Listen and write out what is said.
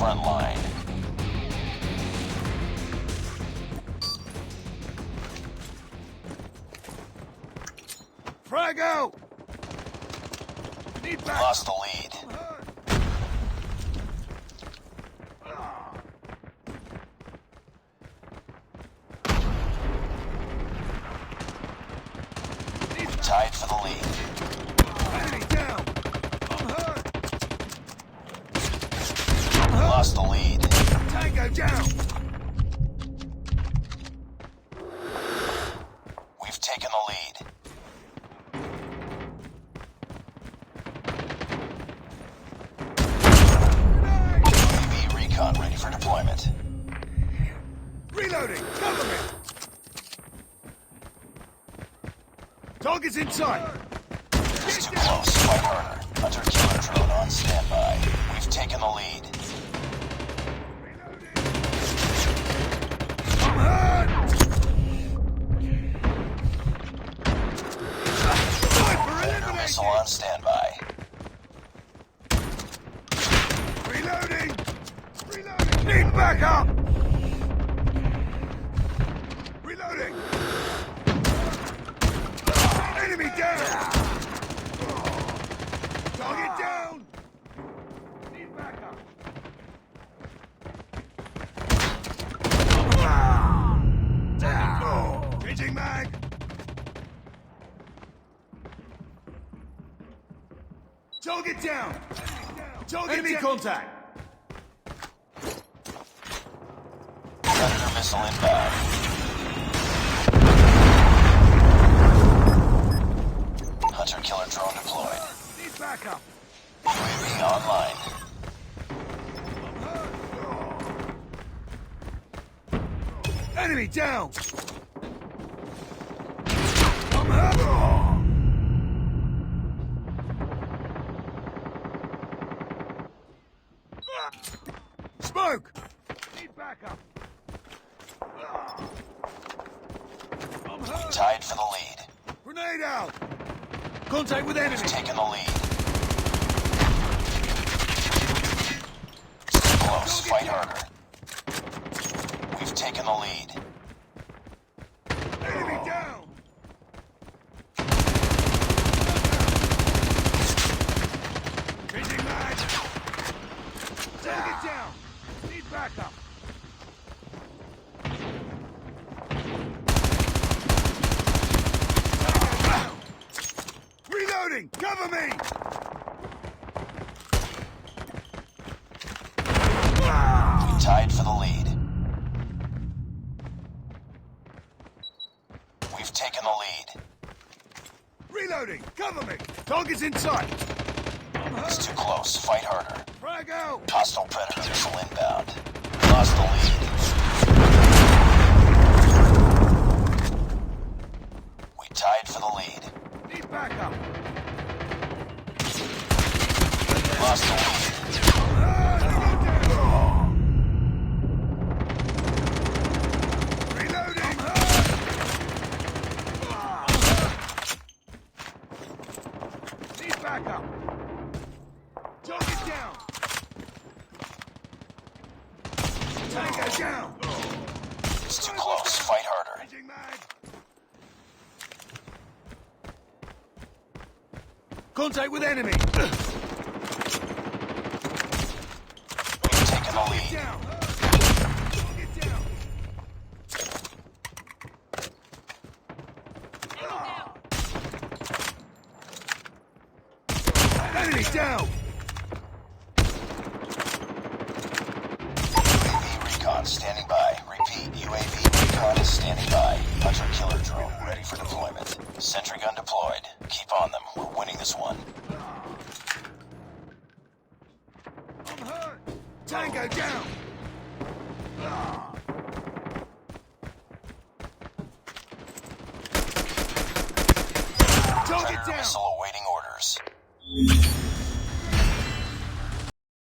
front line. Frag out! Need back. Lost the lead. Tied for the lead. Enemy down! I'm hurt! Lost the lead. Tango down! We've taken the lead. UAV recon ready for deployment. Reloading! Cover me! Target's in sight! It's too close. Fight harder. Hunter killer drone on standby. We've taken the lead. I'm hurt! Sniper Predator missile eliminated! on standby. Reloading! Reloading! Need backup! Reloading! Enemy down! Target down! Need backup! Changing mag! Target down! Target enemy contact! Predator missile inbound. Hunter killer drone deployed. Need backup! UAV online. Enemy down! I'm hurt! Smoke! Need backup! I'm hurt! Tied for the lead. Grenade out! Contact with enemy! We've taken the lead. It's too close. Fight harder. We've taken the lead. Enemy down! Changing mag! Target down! Need backup! Target down! Reloading! Cover me! We tied for the lead. We've taken the lead. Reloading! Cover me! Target's in sight! It's too close. Fight harder. Frag out! Hostile predator missile inbound. Lost the lead. We tied for the lead. Need backup! Lost the lead. Reloading! Need backup! Target down! Tango down! It's too close. Fight harder. Changing mag! Contact with enemy! We've taken the lead. Down! Target down! Enemy down! UAV recon standing by. Repeat, UAV recon is standing by. Hunter killer drone ready for deployment. Sentry gun deployed. Keep on them. We're winning this one. I'm hurt! Tango down! Target Predator down! missile awaiting orders.